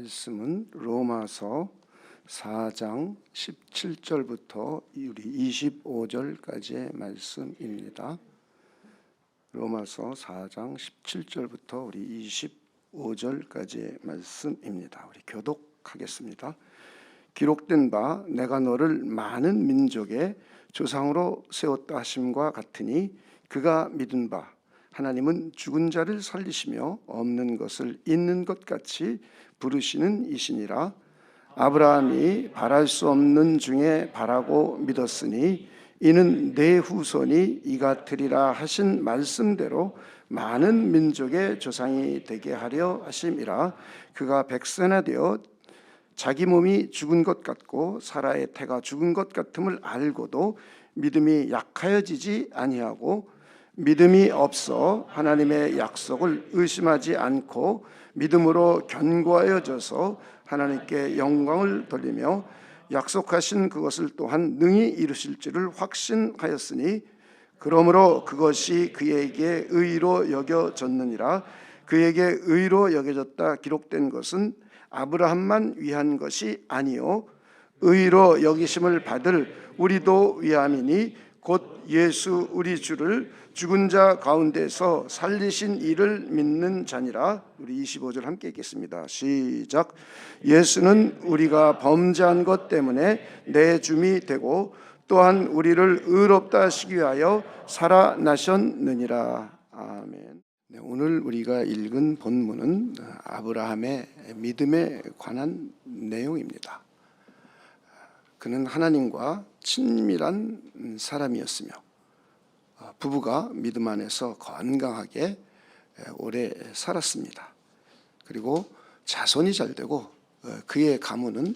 말씀은 로마서 4장 17절부터 우리 25절까지의 말씀입니다. 로마서 4장 17절부터 우리 25절까지의 말씀입니다. 우리 교독하겠습니다. 기록된 바 내가 너를 많은 민족의 조상으로 세웠다 하심과 같으니 그가 믿은 바 하나님은 죽은 자를 살리시며 없는 것을 있는 것 같이 부르시는 이시니라. 아브라함이 바랄 수 없는 중에 바라고 믿었으니 이는 내 후손이 이같으리라 하신 말씀대로 많은 민족의 조상이 되게 하려 하심이라. 그가 백세나 되어 자기 몸이 죽은 것 같고 사라의 태가 죽은 것 같음을 알고도 믿음이 약하여지지 아니하고 믿음이 없어 하나님의 약속을 의심하지 않고 믿음으로 견고하여져서 하나님께 영광을 돌리며 약속하신 그것을 또한 능히 이루실 줄을 확신하였으니 그러므로 그것이 그에게 의로 여겨졌느니라. 그에게 의로 여겨졌다 기록된 것은 아브라함만 위한 것이 아니요 의로 여기심을 받을 우리도 위함이니 곧 예수 우리 주를 죽은 자 가운데서 살리신 이를 믿는 자니라. 우리 25절 함께 읽겠습니다. 시작. 예수는 우리가 범죄한 것 때문에 내 줌이 되고 또한 우리를 의롭다 하시기 위하여 살아나셨느니라. 아멘. 네, 오늘 우리가 읽은 본문은 아브라함의 믿음에 관한 내용입니다. 그는 하나님과 친밀한 사람이었으며 부부가 믿음 안에서 건강하게 오래 살았습니다. 그리고 자손이 잘 되고 그의 가문은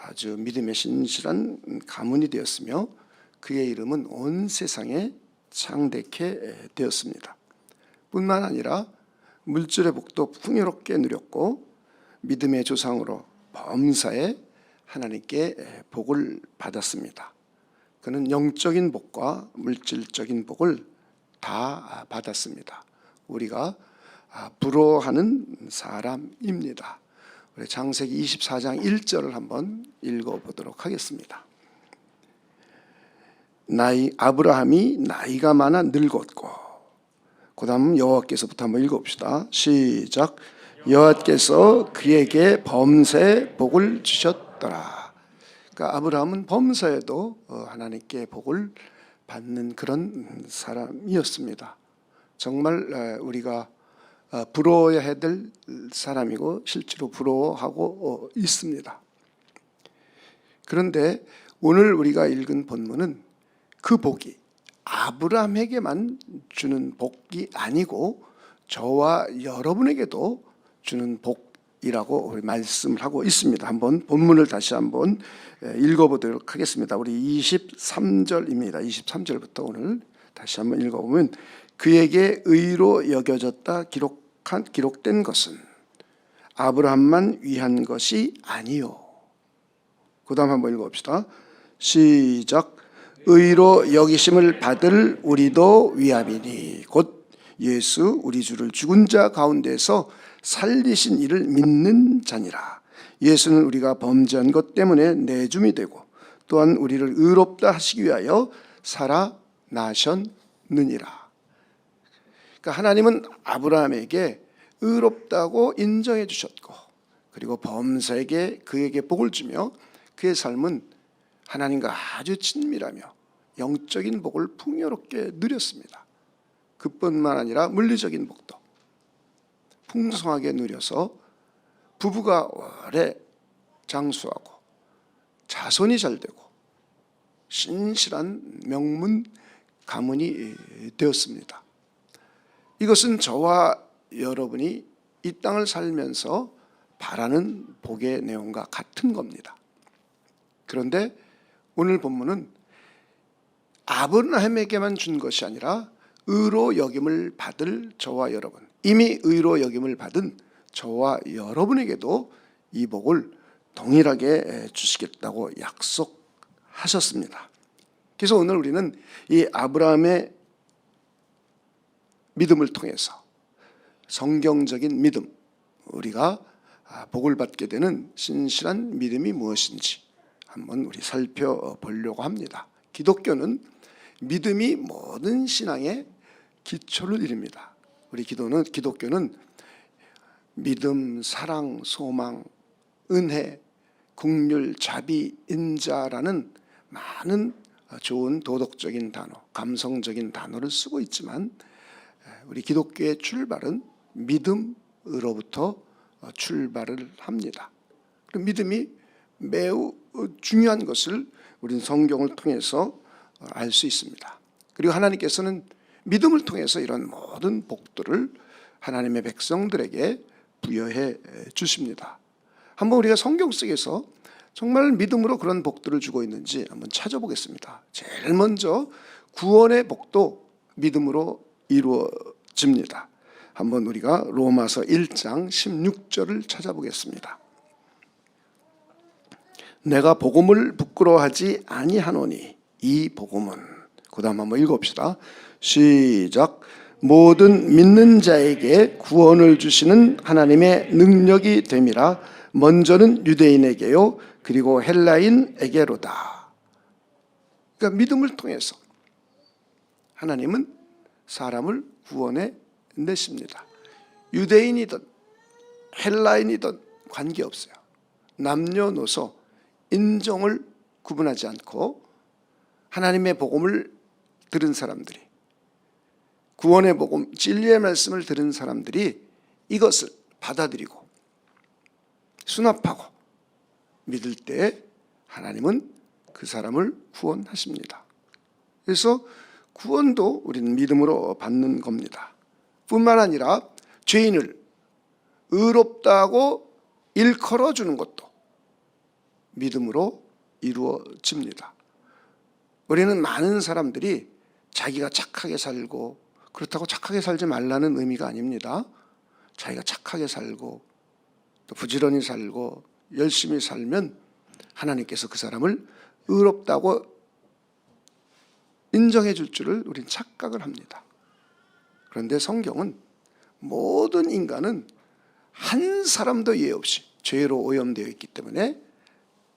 아주 믿음에 신실한 가문이 되었으며 그의 이름은 온 세상에 창대케 되었습니다. 뿐만 아니라 물질의 복도 풍요롭게 누렸고 믿음의 조상으로 범사에 하나님께 복을 받았습니다. 그는 영적인 복과 물질적인 복을 다 받았습니다. 우리가 부러워하는 사람입니다. 우리 창세기 24장 1절을 한번 읽어보도록 하겠습니다. 아브라함이 나이가 많아 늙었고, 그 다음 여호와께서부터 한번 읽어봅시다. 시작. 여호와께서 그에게 범사에 복을 주셨더라. 그러니까 아브라함은 범사에도 하나님께 복을 받는 그런 사람이었습니다. 정말 우리가 부러워해야 될 사람이고 실제로 부러워하고 있습니다. 그런데 오늘 우리가 읽은 본문은 그 복이 아브라함에게만 주는 복이 아니고 저와 여러분에게도 주는 복이라고 우리 말씀을 하고 있습니다. 한번 본문을 다시 한번 읽어보도록 하겠습니다. 우리 23절입니다. 23절부터 오늘 다시 한번 읽어보면 그에게 의로 여겨졌다 기록된 것은 아브라함만 위한 것이 아니요. 그 다음 한번 읽어봅시다. 시작. 의로 여기심을 받을 우리도 위함이니 곧 예수 우리 주를 죽은 자 가운데서 살리신 이를 믿는 자니라. 예수는 우리가 범죄한 것 때문에 내줌이 되고 또한 우리를 의롭다 하시기 위하여 살아나셨느니라. 그러니까 하나님은 아브라함에게 의롭다고 인정해 주셨고 그리고 범사에게 그에게 복을 주며 그의 삶은 하나님과 아주 친밀하며 영적인 복을 풍요롭게 누렸습니다. 그뿐만 아니라 물리적인 복도 풍성하게 누려서 부부가 오래 장수하고 자손이 잘 되고 신실한 명문 가문이 되었습니다. 이것은 저와 여러분이 이 땅을 살면서 바라는 복의 내용과 같은 겁니다. 그런데 오늘 본문은 아브라함에게만 준 것이 아니라 의로 여김을 받을 저와 여러분, 이미 의로 여김을 받은 저와 여러분에게도 이 복을 동일하게 주시겠다고 약속하셨습니다. 그래서 오늘 우리는 이 아브라함의 믿음을 통해서 성경적인 믿음, 우리가 복을 받게 되는 신실한 믿음이 무엇인지 한번 우리 살펴보려고 합니다. 기독교는 믿음이 모든 신앙의 기초를 이룹니다. 우리 기독교는 믿음, 사랑, 소망, 은혜, 긍휼, 자비, 인자라는 많은 좋은 도덕적인 단어, 감성적인 단어를 쓰고 있지만 우리 기독교의 출발은 믿음으로부터 출발을 합니다. 믿음이 매우 중요한 것을 우리는 성경을 통해서 알 수 있습니다. 그리고 하나님께서는 믿음을 통해서 이런 모든 복들을 하나님의 백성들에게 부여해 주십니다. 한번 우리가 성경 속에서 정말 믿음으로 그런 복들을 주고 있는지 한번 찾아보겠습니다. 제일 먼저 구원의 복도 믿음으로 이루어집니다. 한번 우리가 로마서 1장 16절을 찾아보겠습니다. 내가 복음을 부끄러워하지 아니하노니 이 복음은, 그 다음 한번 읽어봅시다. 시작. 모든 믿는 자에게 구원을 주시는 하나님의 능력이 됨이라. 먼저는 유대인에게요 그리고 헬라인에게로다. 그러니까 믿음을 통해서 하나님은 사람을 구원해 내십니다. 유대인이든 헬라인이든 관계없어요. 남녀노소 인종을 구분하지 않고 하나님의 복음을 들은 사람들이, 구원의 복음, 진리의 말씀을 들은 사람들이 이것을 받아들이고 수납하고 믿을 때 하나님은 그 사람을 구원하십니다. 그래서 구원도 우리는 믿음으로 받는 겁니다. 뿐만 아니라 죄인을 의롭다고 일컬어 주는 것도 믿음으로 이루어집니다. 우리는 많은 사람들이 자기가 착하게 살고, 그렇다고 착하게 살지 말라는 의미가 아닙니다. 자기가 착하게 살고 또 부지런히 살고 열심히 살면 하나님께서 그 사람을 의롭다고 인정해 줄 줄을 우리는 착각을 합니다. 그런데 성경은 모든 인간은 한 사람도 예외 없이 죄로 오염되어 있기 때문에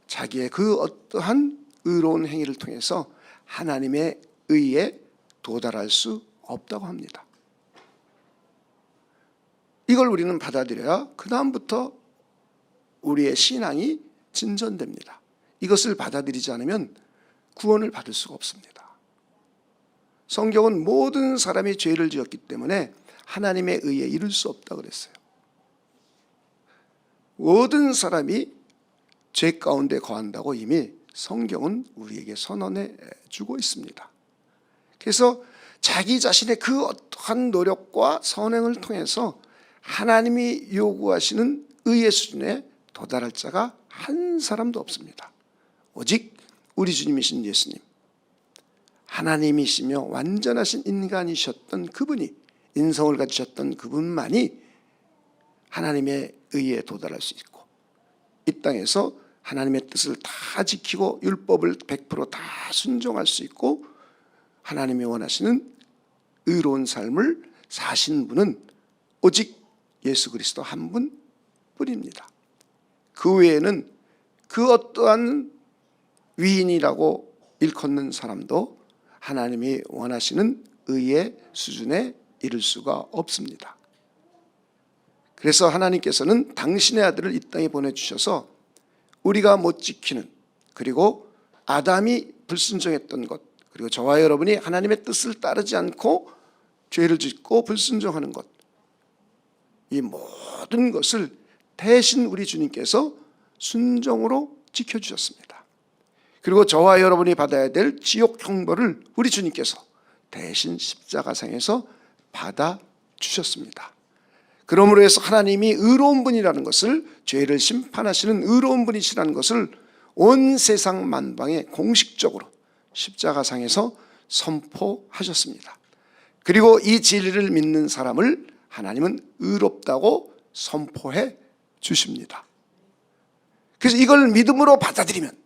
자기의 그 어떠한 의로운 행위를 통해서 하나님의 의에 도달할 수 없다고 합니다. 이걸 우리는 받아들여야 그 다음부터 우리의 신앙이 진전됩니다. 이것을 받아들이지 않으면 구원을 받을 수가 없습니다. 성경은 모든 사람이 죄를 지었기 때문에 하나님의 의에 이를 수 없다고 그랬어요. 모든 사람이 죄 가운데 거한다고 이미 성경은 우리에게 선언해 주고 있습니다. 그래서 자기 자신의 그 어떠한 노력과 선행을 통해서 하나님이 요구하시는 의의 수준에 도달할 자가 한 사람도 없습니다. 오직 우리 주님이신 예수님, 하나님이시며 완전하신 인간이셨던 그분이, 인성을 가지셨던 그분만이 하나님의 의에 도달할 수 있고 이 땅에서 하나님의 뜻을 다 지키고 율법을 100% 다 순종할 수 있고 하나님이 원하시는 의로운 삶을 사신 분은 오직 예수 그리스도 한 분뿐입니다. 그 외에는 그 어떠한 위인이라고 일컫는 사람도 하나님이 원하시는 의의 수준에 이를 수가 없습니다. 그래서 하나님께서는 당신의 아들을 이 땅에 보내주셔서 우리가 못 지키는, 그리고 아담이 불순종했던 것, 그리고 저와 여러분이 하나님의 뜻을 따르지 않고 죄를 짓고 불순종하는 것, 이 모든 것을 대신 우리 주님께서 순종으로 지켜주셨습니다. 그리고 저와 여러분이 받아야 될 지옥 형벌을 우리 주님께서 대신 십자가상에서 받아주셨습니다. 그러므로 해서 하나님이 의로운 분이라는 것을, 죄를 심판하시는 의로운 분이시라는 것을 온 세상 만방에 공식적으로 십자가상에서 선포하셨습니다. 그리고 이 진리를 믿는 사람을 하나님은 의롭다고 선포해 주십니다. 그래서 이걸 믿음으로 받아들이면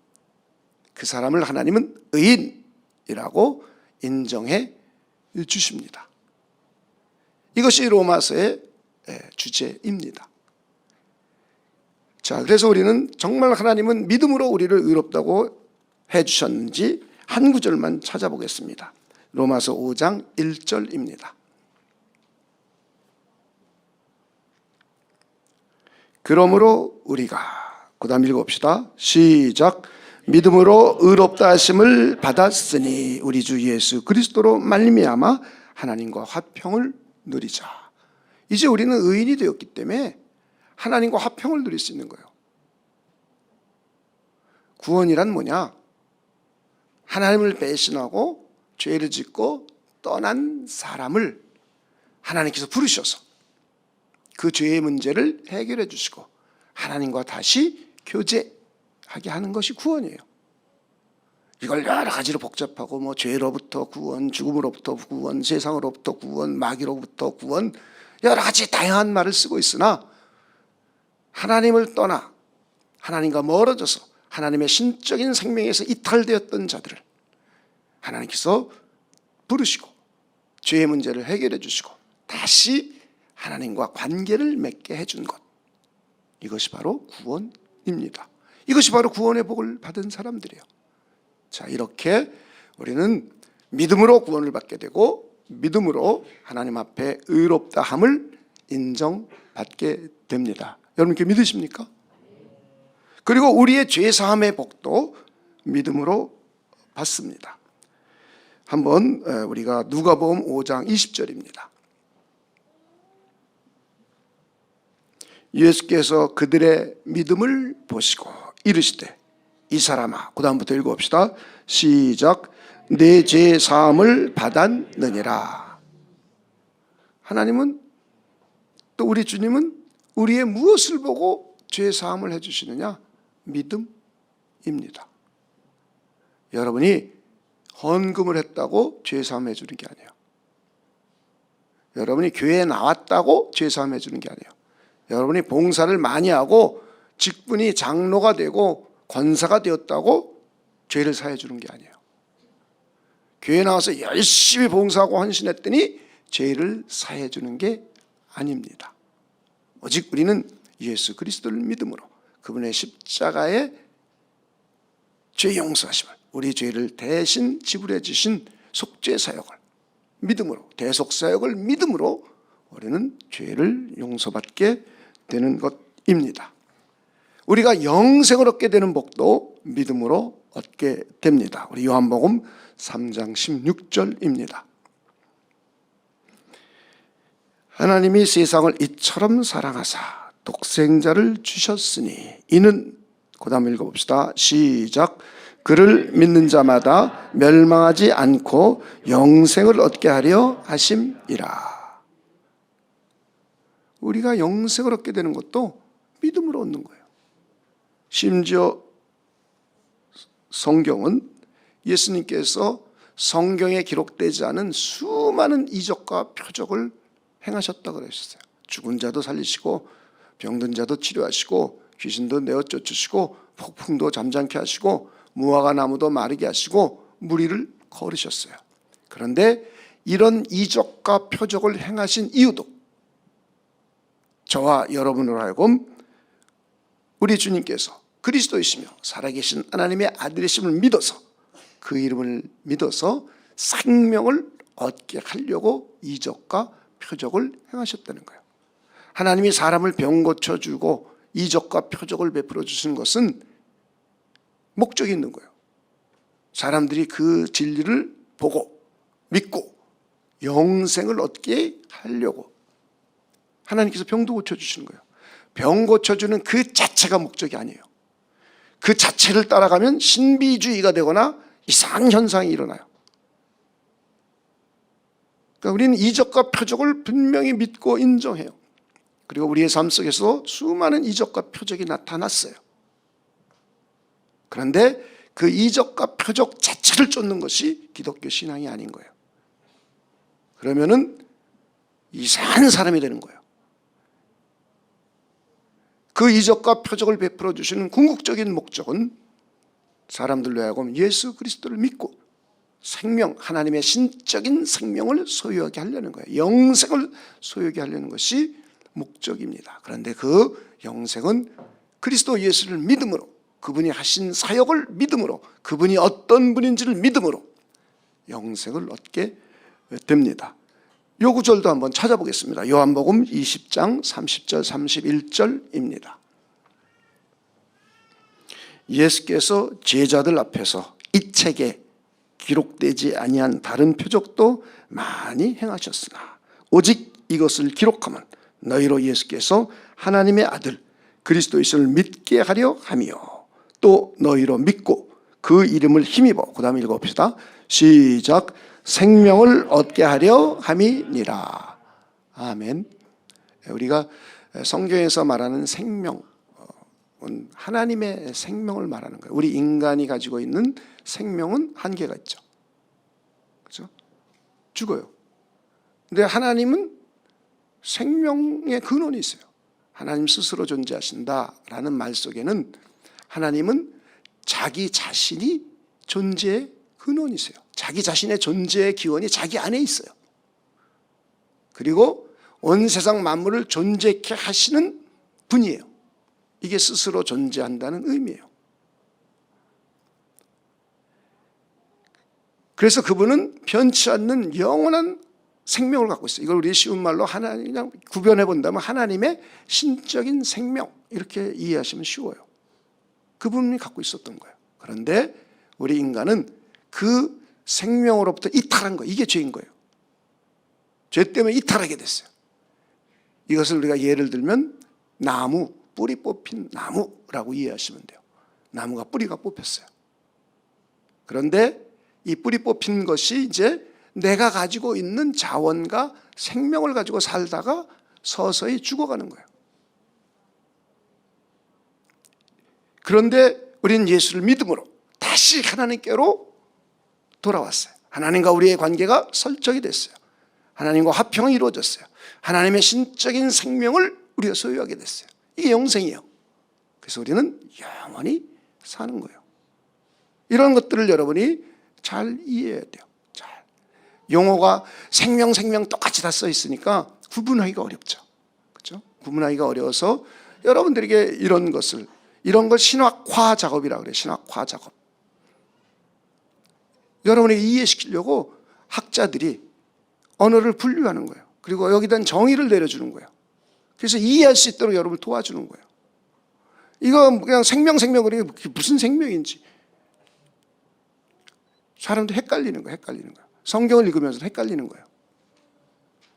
그 사람을 하나님은 의인이라고 인정해 주십니다. 이것이 로마서의 주제입니다. 자, 그래서 우리는 정말 하나님은 믿음으로 우리를 의롭다고 해주셨는지 한 구절만 찾아보겠습니다. 로마서 5장 1절입니다. 그러므로 우리가, 그 다음 읽어봅시다. 시작. 믿음으로 의롭다 하심을 받았으니 우리 주 예수 그리스도로 말미암아 하나님과 화평을 누리자. 이제 우리는 의인이 되었기 때문에 하나님과 화평을 누릴 수 있는 거예요. 구원이란 뭐냐? 하나님을 배신하고 죄를 짓고 떠난 사람을 하나님께서 부르셔서 그 죄의 문제를 해결해 주시고 하나님과 다시 교제하게 하는 것이 구원이에요. 이걸 여러 가지로 복잡하고 뭐 죄로부터 구원, 죽음으로부터 구원, 세상으로부터 구원, 마귀로부터 구원, 여러 가지 다양한 말을 쓰고 있으나 하나님을 떠나 하나님과 멀어져서 하나님의 신적인 생명에서 이탈되었던 자들을 하나님께서 부르시고 죄의 문제를 해결해 주시고 다시 하나님과 관계를 맺게 해준 것, 이것이 바로 구원입니다. 이것이 바로 구원의 복을 받은 사람들이에요. 자, 이렇게 우리는 믿음으로 구원을 받게 되고 믿음으로 하나님 앞에 의롭다함을 인정받게 됩니다. 여러분 이렇게 믿으십니까? 그리고 우리의 죄사함의 복도 믿음으로 받습니다. 한번 우리가 누가복음 5장 20절입니다. 예수께서 그들의 믿음을 보시고 이르시되 이 사람아, 그 다음부터 읽어봅시다. 시작. 내 죄 사함을 받았느니라. 하나님은 또 우리 주님은 우리의 무엇을 보고 죄 사함을 해주시느냐? 믿음입니다. 여러분이 헌금을 했다고 죄 사함 해주는 게 아니에요. 여러분이 교회에 나왔다고 죄 사함 해주는 게 아니에요. 여러분이 봉사를 많이 하고 직분이 장로가 되고 권사가 되었다고 죄를 사해 주는 게 아니에요. 교회에 나와서 열심히 봉사하고 헌신했더니 죄를 사해 주는 게 아닙니다. 오직 우리는 예수 그리스도를 믿음으로 그분의 십자가의 죄 용서하심을, 우리 죄를 대신 지불해 주신 속죄 사역을 믿음으로, 대속 사역을 믿음으로 우리는 죄를 용서받게 되는 것입니다. 우리가 영생을 얻게 되는 복도 믿음으로 얻게 됩니다. 우리 요한복음 3장 16절입니다. 하나님이 세상을 이처럼 사랑하사 독생자를 주셨으니 이는, 그 다음 읽어봅시다. 시작. 그를 믿는 자마다 멸망하지 않고 영생을 얻게 하려 하심이라. 우리가 영생을 얻게 되는 것도 믿음으로 얻는 거예요. 심지어 성경은 예수님께서 성경에 기록되지 않은 수많은 이적과 표적을 행하셨다고 그러셨어요. 죽은 자도 살리시고 병든 자도 치료하시고 귀신도 내어 쫓으시고 폭풍도 잠잠케 하시고 무화과 나무도 마르게 하시고 무리를 걸으셨어요. 그런데 이런 이적과 표적을 행하신 이유도 저와 여러분으로 하여금 우리 주님께서 그리스도이시며 살아계신 하나님의 아들이심을 믿어서 그 이름을 믿어서 생명을 얻게 하려고 이적과 표적을 행하셨다는 거예요. 하나님이 사람을 병 고쳐주고 이적과 표적을 베풀어 주시는 것은 목적이 있는 거예요. 사람들이 그 진리를 보고 믿고 영생을 얻게 하려고 하나님께서 병도 고쳐주시는 거예요. 병 고쳐주는 그 자체가 목적이 아니에요. 그 자체를 따라가면 신비주의가 되거나 이상한 현상이 일어나요. 그러니까 우리는 이적과 표적을 분명히 믿고 인정해요. 그리고 우리의 삶 속에서 수많은 이적과 표적이 나타났어요. 그런데 그 이적과 표적 자체를 쫓는 것이 기독교 신앙이 아닌 거예요. 그러면은 이상한 사람이 되는 거예요. 그 이적과 표적을 베풀어 주시는 궁극적인 목적은 사람들로 하여금 예수 그리스도를 믿고 생명, 하나님의 신적인 생명을 소유하게 하려는 거예요. 영생을 소유하게 하려는 것이 목적입니다. 그런데 그 영생은 그리스도 예수를 믿음으로, 그분이 하신 사역을 믿음으로, 그분이 어떤 분인지를 믿음으로 영생을 얻게 됩니다. 요 구절도 한번 찾아보겠습니다. 요한복음 20장 30절 31절입니다. 예수께서 제자들 앞에서 이 책에 기록되지 아니한 다른 표적도 많이 행하셨으나 오직 이것을 기록하면 너희로 예수께서 하나님의 아들 그리스도이심을 믿게 하려 함이요 또 너희로 믿고 그 이름을 힘입어, 그 다음에 읽어봅시다. 시작. 생명을 얻게 하려 함이니라. 아멘. 우리가 성경에서 말하는 생명, 하나님의 생명을 말하는 거예요. 우리 인간이 가지고 있는 생명은 한계가 있죠. 그렇죠? 죽어요. 근데 하나님은 생명의 근원이 있어요. 하나님 스스로 존재하신다라는 말 속에는 하나님은 자기 자신이 존재의 근원이세요. 자기 자신의 존재의 기원이 자기 안에 있어요. 그리고 온 세상 만물을 존재케 하시는 분이에요. 이게 스스로 존재한다는 의미예요. 그래서 그분은 변치 않는 영원한 생명을 갖고 있어요. 이걸 우리 쉬운 말로 그냥 구별해 본다면 하나님의 신적인 생명, 이렇게 이해하시면 쉬워요. 그분이 갖고 있었던 거예요. 그런데 우리 인간은 그 생명으로부터 이탈한 거예요. 이게 죄인 거예요. 죄 때문에 이탈하게 됐어요. 이것을 우리가 예를 들면 나무, 뿌리 뽑힌 나무라고 이해하시면 돼요. 나무가 뿌리가 뽑혔어요. 그런데 이 뿌리 뽑힌 것이 이제 내가 가지고 있는 자원과 생명을 가지고 살다가 서서히 죽어가는 거예요. 그런데 우리는 예수를 믿음으로 다시 하나님께로 돌아왔어요. 하나님과 우리의 관계가 설정이 됐어요. 하나님과 화평이 이루어졌어요. 하나님의 신적인 생명을 우리가 소유하게 됐어요. 이게 영생이에요. 그래서 우리는 영원히 사는 거예요. 이런 것들을 여러분이 잘 이해해야 돼요. 잘. 용어가 생명 똑같이 다 써 있으니까 구분하기가 어렵죠. 그렇죠? 구분하기가 어려워서 여러분들에게 이런 걸 신학화 작업이라고 그래요. 신학화 작업. 여러분에게 이해시키려고 학자들이 언어를 분류하는 거예요. 그리고 여기다 정의를 내려주는 거예요. 그래서 이해할 수 있도록 여러분을 도와주는 거예요. 이거 그냥 생명이 무슨 생명인지 사람들 헷갈리는 거예요. 성경을 읽으면서 헷갈리는 거예요.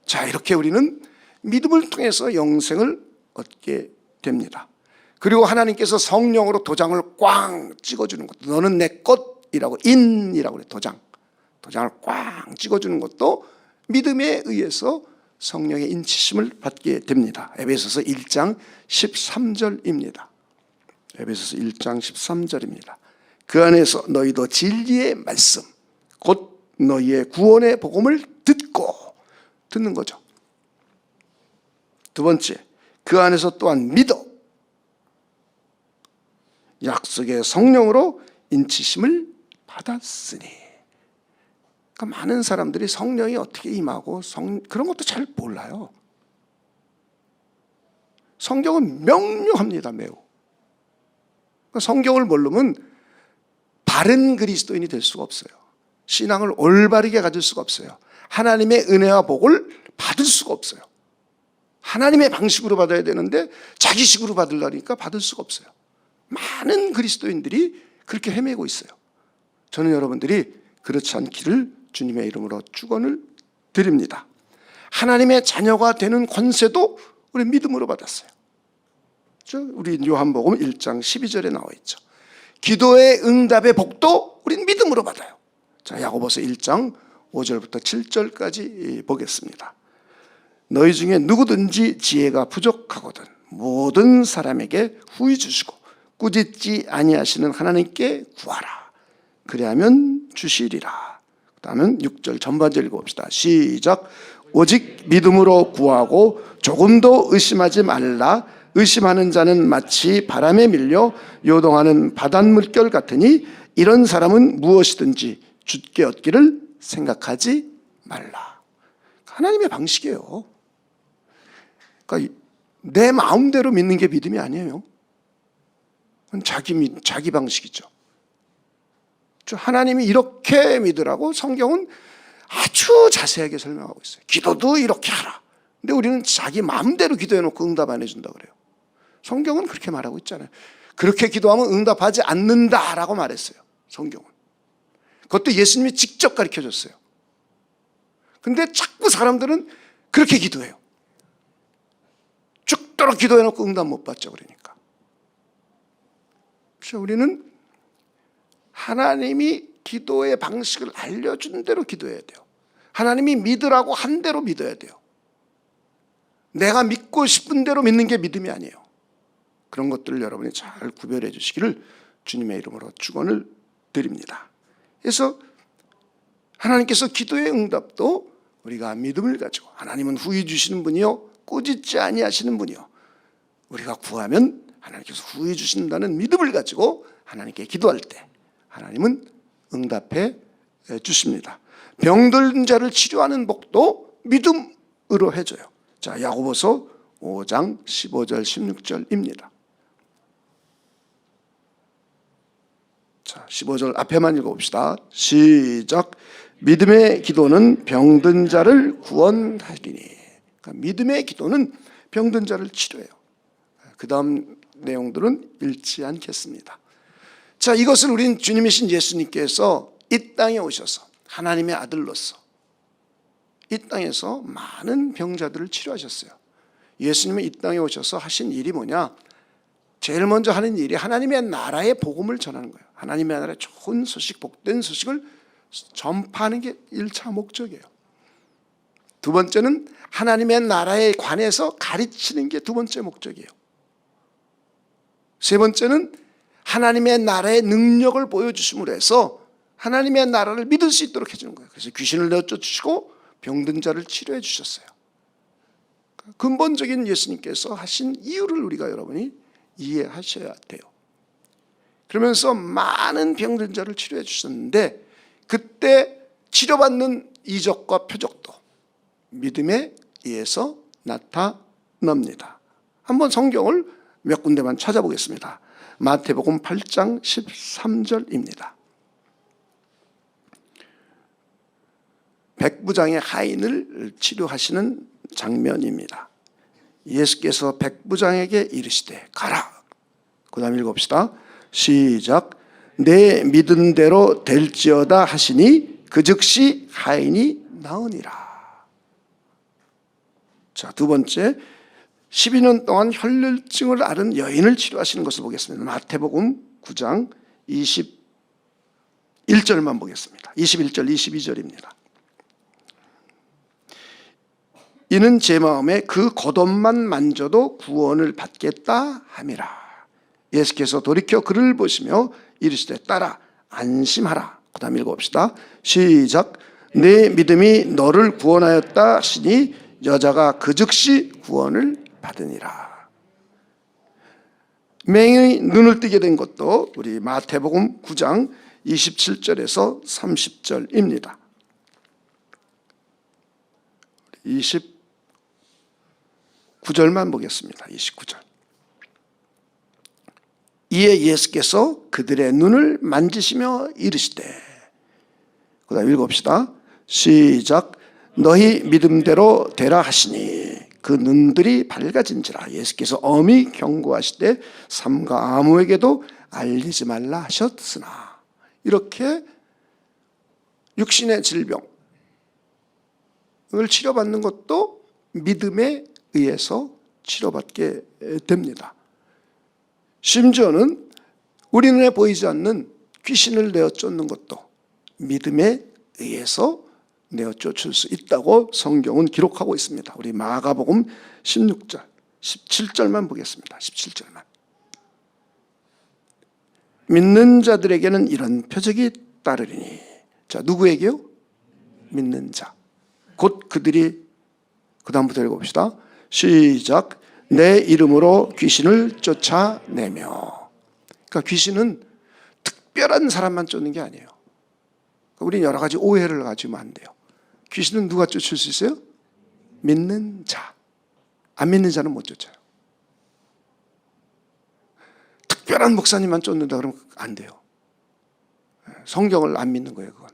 자, 이렇게 우리는 믿음을 통해서 영생을 얻게 됩니다. 그리고 하나님께서 성령으로 도장을 꽝 찍어주는 것도, 너는 내 것이라고, 인이라고 그래요. 도장을 꽝 찍어주는 것도 믿음에 의해서 성령의 인치심을 받게 됩니다. 에베소서 1장 13절입니다. 에베소서 1장 13절입니다. 그 안에서 너희도 진리의 말씀, 곧 너희의 구원의 복음을 듣는 거죠. 두 번째, 그 안에서 또한 믿어 약속의 성령으로 인치심을 받았으니. 그러니까 많은 사람들이 성령이 어떻게 임하고 그런 것도 잘 몰라요. 성경은 명료합니다. 매우. 그러니까 성경을 모르면 바른 그리스도인이 될 수가 없어요. 신앙을 올바르게 가질 수가 없어요. 하나님의 은혜와 복을 받을 수가 없어요. 하나님의 방식으로 받아야 되는데 자기식으로 받으려니까 받을 수가 없어요. 많은 그리스도인들이 그렇게 헤매고 있어요. 저는 여러분들이 그렇지 않기를 주님의 이름으로 축원을 드립니다. 하나님의 자녀가 되는 권세도 우리 믿음으로 받았어요. 우리 요한복음 1장 12절에 나와 있죠. 기도의 응답의 복도 우린 믿음으로 받아요. 자, 야고보서 1장 5절부터 7절까지 보겠습니다. 너희 중에 누구든지 지혜가 부족하거든 모든 사람에게 후히 주시고 꾸짖지 아니하시는 하나님께 구하라. 그리하면 주시리라. 그 다음은 6절 전반절 읽어봅시다. 시작. 오직 믿음으로 구하고 조금도 의심하지 말라. 의심하는 자는 마치 바람에 밀려 요동하는 바닷물결 같으니 이런 사람은 무엇이든지 주께 얻기를 생각하지 말라. 하나님의 방식이에요. 그러니까 내 마음대로 믿는 게 믿음이 아니에요. 그건 자기 방식이죠. 하나님이 이렇게 믿으라고 성경은 아주 자세하게 설명하고 있어요. 기도도 이렇게 하라. 근데 우리는 자기 마음대로 기도해놓고 응답 안 해준다 그래요. 성경은 그렇게 말하고 있잖아요. 그렇게 기도하면 응답하지 않는다라고 말했어요. 성경은. 그것도 예수님이 직접 가르쳐줬어요. 근데 자꾸 사람들은 그렇게 기도해요. 죽도록 기도해놓고 응답 못 받죠. 그러니까. 그래서 우리는 하나님이 기도의 방식을 알려준 대로 기도해야 돼요. 하나님이 믿으라고 한 대로 믿어야 돼요. 내가 믿고 싶은 대로 믿는 게 믿음이 아니에요. 그런 것들을 여러분이 잘 구별해 주시기를 주님의 이름으로 축원을 드립니다. 그래서 하나님께서 기도의 응답도 우리가 믿음을 가지고, 하나님은 후히 주시는 분이요 꾸짖지 아니하시는 분이요, 우리가 구하면 하나님께서 후히 주신다는 믿음을 가지고 하나님께 기도할 때 하나님은 응답해 주십니다. 병든 자를 치료하는 복도 믿음으로 해줘요. 자, 야고보서 5장 15절 16절입니다. 자, 15절 앞에만 읽어봅시다. 시작. 믿음의 기도는 병든 자를 구원하리니. 그러니까 믿음의 기도는 병든 자를 치료해요. 그 다음 내용들은 읽지 않겠습니다. 자, 이것을 우린 주님이신 예수님께서 이 땅에 오셔서 하나님의 아들로서 이 땅에서 많은 병자들을 치료하셨어요. 예수님이 이 땅에 오셔서 하신 일이 뭐냐? 제일 먼저 하는 일이 하나님의 나라의 복음을 전하는 거예요. 하나님의 나라의 좋은 소식, 복된 소식을 전파하는 게 1차 목적이에요. 두 번째는 하나님의 나라에 관해서 가르치는 게 두 번째 목적이에요. 세 번째는 하나님의 나라의 능력을 보여주심으로 해서 하나님의 나라를 믿을 수 있도록 해주는 거예요. 그래서 귀신을 내쫓으시고 병든 자를 치료해 주셨어요. 근본적인 예수님께서 하신 이유를 우리가 여러분이 이해하셔야 돼요. 그러면서 많은 병든 자를 치료해 주셨는데 그때 치료받는 이적과 표적도 믿음에 의해서 나타납니다. 한번 성경을 몇 군데만 찾아보겠습니다. 마태복음 8장 13절입니다. 백부장의 하인을 치료하시는 장면입니다. 예수께서 백부장에게 이르시되 가라. 그 다음 읽읍시다. 시작. 내 믿은 대로 될지어다 하시니 그 즉시 하인이 나으니라. 자, 두 번째, 12년 동안 혈혈증을 앓은 여인을 치료하시는 것을 보겠습니다. 마태복음 9장 21절만 보겠습니다. 21절 22절입니다. 이는 제 마음에 그 겉옷만 만져도 구원을 받겠다 함이라. 예수께서 돌이켜 그를 보시며 이르시되 따라 안심하라. 그 다음 읽어봅시다. 시작. 내 믿음이 너를 구원하였다 하시니 여자가 그 즉시 구원을 받으니라. 맹인이 눈을 뜨게 된 것도 우리 마태복음 9장 27절에서 30절입니다. 29절만 보겠습니다. 29절. 이에 예수께서 그들의 눈을 만지시며 이르시되, 그 다음 읽읍시다. 시작. 너희 믿음대로 되라 하시니 그 눈들이 밝아진지라. 예수께서 엄히 경고하시되 삼가 아무에게도 알리지 말라 하셨으나. 이렇게 육신의 질병을 치료받는 것도 믿음에 의해서 치료받게 됩니다. 심지어는 우리 눈에 보이지 않는 귀신을 내어 쫓는 것도 믿음에 의해서 내어 쫓을 수 있다고 성경은 기록하고 있습니다. 우리 마가복음 16절 17절만 보겠습니다. 17절만. 믿는 자들에게는 이런 표적이 따르리니. 자, 누구에게요? 믿는 자. 곧 그들이, 그 다음부터 읽어봅시다. 시작. 내 이름으로 귀신을 쫓아내며. 그러니까 귀신은 특별한 사람만 쫓는 게 아니에요. 우리는 여러 가지 오해를 가지면 안 돼요. 귀신은 누가 쫓을 수 있어요? 믿는 자. 안 믿는 자는 못 쫓아요. 특별한 목사님만 쫓는다 그러면 안 돼요. 성경을 안 믿는 거예요, 그건.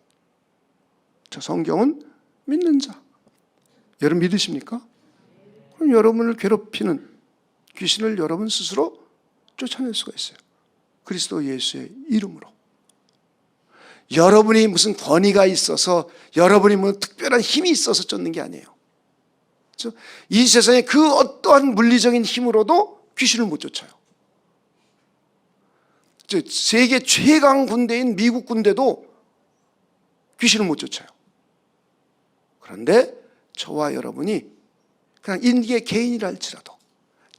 저 성경은 믿는 자. 여러분 믿으십니까? 그럼 여러분을 괴롭히는 귀신을 여러분 스스로 쫓아낼 수가 있어요. 그리스도 예수의 이름으로. 여러분이 무슨 권위가 있어서, 여러분이 뭐 특별한 힘이 있어서 쫓는 게 아니에요. 그렇죠? 이 세상에 그 어떠한 물리적인 힘으로도 귀신을 못 쫓아요. 세계 최강 군대인 미국 군대도 귀신을 못 쫓아요. 그런데 저와 여러분이 그냥 인디의 개인이라 할지라도,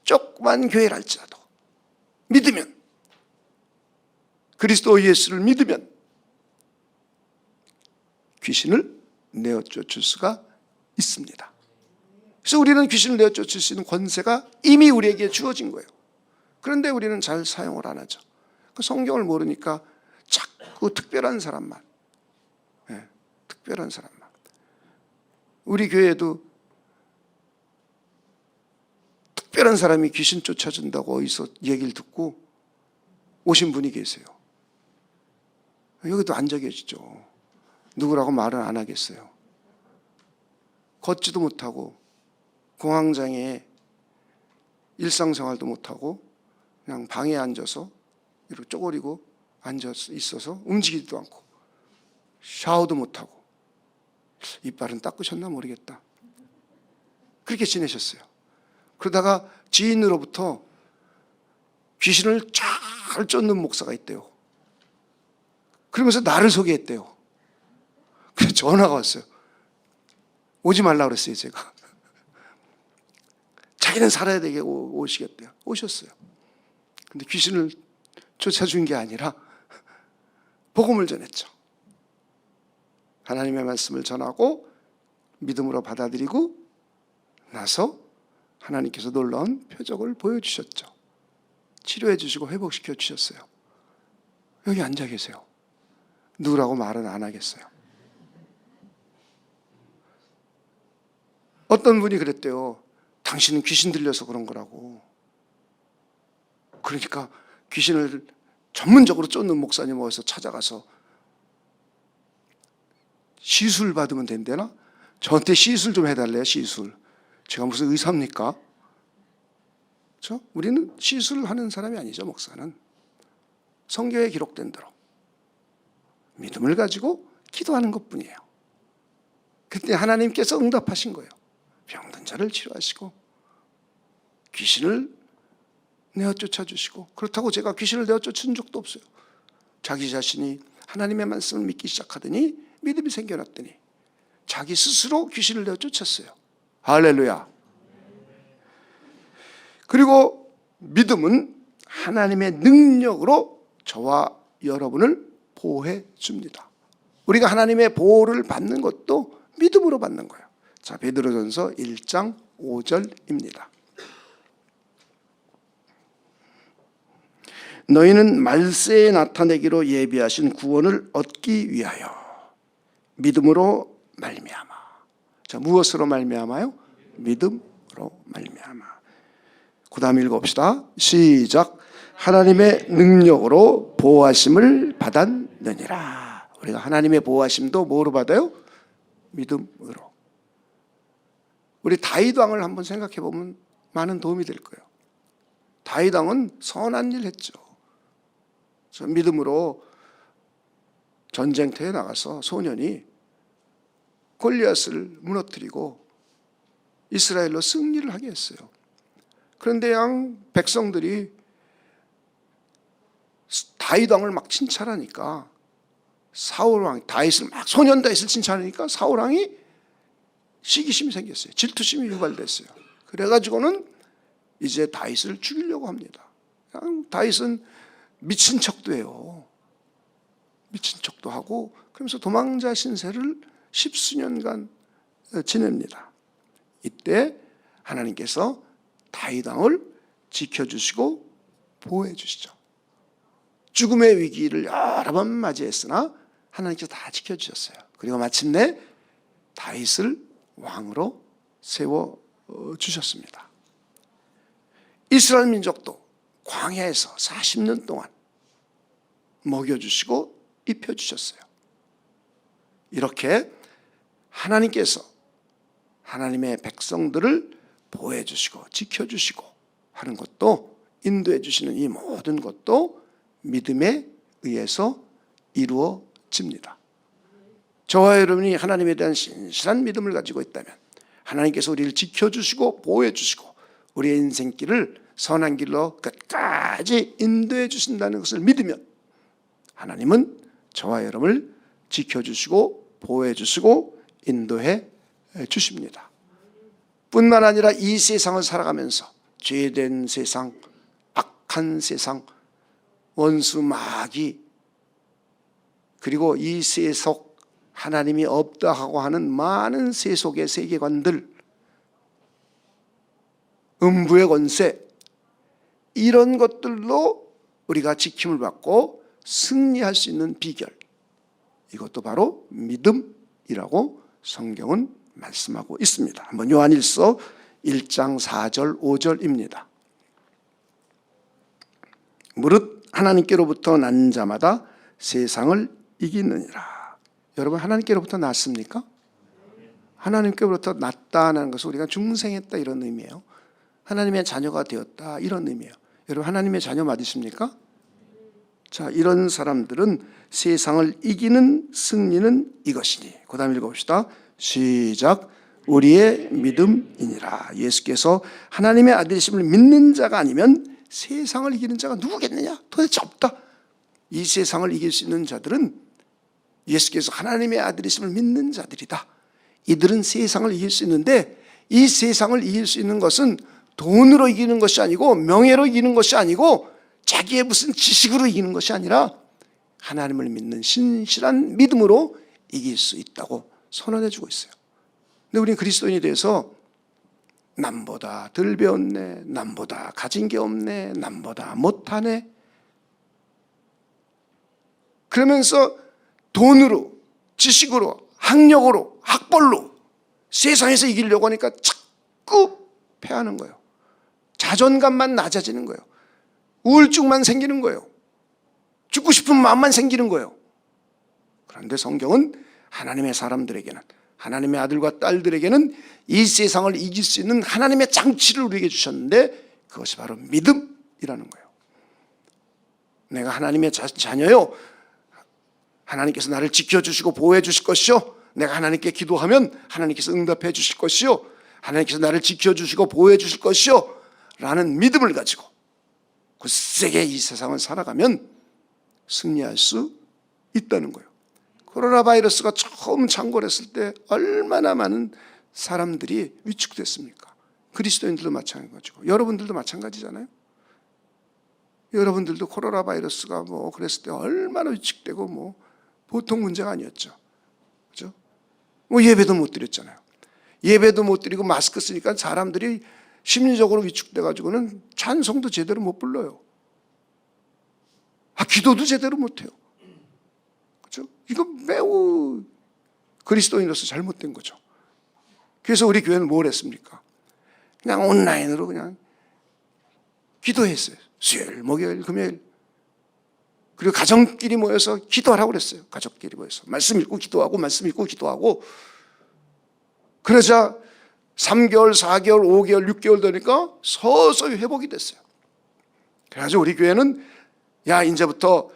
조그만 교회라 할지라도 믿으면, 그리스도 예수를 믿으면 귀신을 내어 쫓을 수가 있습니다. 그래서 우리는 귀신을 내어 쫓을 수 있는 권세가 이미 우리에게 주어진 거예요. 그런데 우리는 잘 사용을 안 하죠. 그 성경을 모르니까 자꾸 특별한 사람만, 특별한 사람만. 우리 교회에도 특별한 사람이 귀신 쫓아준다고 어디서 얘기를 듣고 오신 분이 계세요. 여기도 앉아 계시죠. 누구라고 말은 안 하겠어요. 걷지도 못하고 공황장애에 일상생활도 못하고 그냥 방에 앉아서 이렇게 쪼그리고 앉아 있어서 움직이지도 않고 샤워도 못하고, 이빨은 닦으셨나 모르겠다. 그렇게 지내셨어요. 그러다가 지인으로부터 귀신을 잘 쫓는 목사가 있대요. 그러면서 나를 소개했대요. 그래서 전화가 왔어요. 오지 말라 그랬어요, 제가. 자기는 살아야 되게 오시겠대요. 오셨어요. 근데 귀신을 쫓아준 게 아니라 복음을 전했죠. 하나님의 말씀을 전하고 믿음으로 받아들이고 나서 하나님께서 놀라운 표적을 보여주셨죠. 치료해 주시고 회복시켜 주셨어요. 여기 앉아 계세요. 누구라고 말은 안 하겠어요. 어떤 분이 그랬대요. 당신은 귀신 들려서 그런 거라고. 그러니까 귀신을 전문적으로 쫓는 목사님 어디서 찾아가서 시술 받으면 된대나? 저한테 시술 좀 해달래요, 시술. 제가 무슨 의사입니까? 그렇죠? 우리는 시술을 하는 사람이 아니죠, 목사는. 성경에 기록된 대로 믿음을 가지고 기도하는 것뿐이에요. 그때 하나님께서 응답하신 거예요. 병든 자를 치료하시고 귀신을 내어 쫓아주시고, 그렇다고 제가 귀신을 내어 쫓은 적도 없어요. 자기 자신이 하나님의 말씀을 믿기 시작하더니 믿음이 생겨났더니 자기 스스로 귀신을 내어 쫓았어요. 할렐루야. 그리고 믿음은 하나님의 능력으로 저와 여러분을 보호해 줍니다. 우리가 하나님의 보호를 받는 것도 믿음으로 받는 거예요. 자, 베드로전서 1장 5절입니다. 너희는 말세에 나타내기로 예비하신 구원을 얻기 위하여 믿음으로 말미암아. 자, 무엇으로 말미암아요? 믿음으로 말미암아. 그 다음 읽어봅시다. 시작. 하나님의 능력으로 보호하심을 받았느니라. 우리가 하나님의 보호하심도 뭐로 받아요? 믿음으로. 우리 다윗 왕을 한번 생각해 보면 많은 도움이 될 거예요. 다윗 왕은 선한 일 했죠. 믿음으로 전쟁터에 나가서 소년이 골리앗을 무너뜨리고 이스라엘로 승리를 하게 했어요. 그런데 백성들이 다윗 왕을 막 칭찬하니까 사울 왕, 다윗을 막 소년 다윗을 칭찬하니까 사울 왕이 시기심이 생겼어요. 질투심이 유발됐어요. 그래가지고는 이제 다윗을 죽이려고 합니다. 다윗은 미친 척도 해요. 미친 척도 하고 그러면서 도망자 신세를 10수년간 지냅니다. 이때 하나님께서 다윗 왕을 지켜주시고 보호해 주시죠. 죽음의 위기를 여러 번 맞이했으나 하나님께서 다 지켜주셨어요. 그리고 마침내 다윗을 왕으로 세워주셨습니다. 이스라엘 민족도 광야에서 40년 동안 먹여주시고 입혀주셨어요. 이렇게 하나님께서 하나님의 백성들을 보호해주시고 지켜주시고 하는 것도, 인도해주시는 이 모든 것도 믿음에 의해서 이루어집니다. 저와 여러분이 하나님에 대한 신실한 믿음을 가지고 있다면, 하나님께서 우리를 지켜주시고 보호해주시고 우리의 인생길을 선한 길로 끝까지 인도해 주신다는 것을 믿으면, 하나님은 저와 여러분을 지켜주시고 보호해 주시고 인도해 주십니다. 뿐만 아니라 이 세상을 살아가면서 죄된 세상, 악한 세상, 원수 마귀, 그리고 이 세속 하나님이 없다 하고 하는 많은 세속의 세계관들, 음부의 권세, 이런 것들로 우리가 지킴을 받고 승리할 수 있는 비결, 이것도 바로 믿음이라고 성경은 말씀하고 있습니다. 한번 요한일서 1장 4절 5절입니다. 무릇 하나님께로부터 난 자마다 세상을 이기느니라. 여러분, 하나님께로부터 났습니까? 하나님께로부터 났다는 것은 우리가 중생했다 이런 의미예요. 하나님의 자녀가 되었다 이런 의미예요. 여러분, 하나님의 자녀 맞으십니까? 자, 이런 사람들은 세상을 이기는 승리는 이것이니. 그 다음 읽어봅시다. 시작. 우리의 믿음이니라. 예수께서 하나님의 아들이심을 믿는 자가 아니면 세상을 이기는 자가 누구겠느냐? 도대체 없다. 이 세상을 이길 수 있는 자들은 예수께서 하나님의 아들이심을 믿는 자들이다. 이들은 세상을 이길 수 있는데, 이 세상을 이길 수 있는 것은 돈으로 이기는 것이 아니고, 명예로 이기는 것이 아니고, 자기의 무슨 지식으로 이기는 것이 아니라 하나님을 믿는 신실한 믿음으로 이길 수 있다고 선언해주고 있어요. 근데 우리는 그리스도인이 돼서 남보다 덜 배웠네, 남보다 가진 게 없네, 남보다 못하네, 그러면서 돈으로, 지식으로, 학력으로, 학벌로 세상에서 이기려고 하니까 자꾸 패하는 거예요. 자존감만 낮아지는 거예요. 우울증만 생기는 거예요. 죽고 싶은 마음만 생기는 거예요. 그런데 성경은 하나님의 사람들에게는, 하나님의 아들과 딸들에게는 이 세상을 이길 수 있는 하나님의 장치를 우리에게 주셨는데, 그것이 바로 믿음이라는 거예요. 내가 하나님의 자녀요, 하나님께서 나를 지켜주시고 보호해 주실 것이요, 내가 하나님께 기도하면 하나님께서 응답해 주실 것이요, 하나님께서 나를 지켜주시고 보호해 주실 것이요 라는 믿음을 가지고 굳세게 이 세상을 살아가면 승리할 수 있다는 거예요. 코로나 바이러스가 처음 창궐했을 때 얼마나 많은 사람들이 위축됐습니까? 그리스도인들도 마찬가지고 여러분들도 마찬가지잖아요. 여러분들도 코로나 바이러스가 그랬을 때 얼마나 위축되고 보통 문제가 아니었죠. 그죠? 예배도 못 드렸잖아요. 예배도 못 드리고 마스크 쓰니까 사람들이 심리적으로 위축돼가지고는 찬송도 제대로 못 불러요. 기도도 제대로 못해요. 그렇죠? 이거 매우 그리스도인으로서 잘못된 거죠. 그래서 우리 교회는 뭘 했습니까? 그냥 온라인으로 그냥 기도했어요. 수요일, 목요일, 금요일. 그리고 가정끼리 모여서 기도하라고 그랬어요. 가족끼리 모여서 말씀 읽고 기도하고, 말씀 읽고 기도하고. 그러자 3개월, 4개월, 5개월, 6개월 되니까 서서히 회복이 됐어요. 그래가지고 우리 교회는 이제부터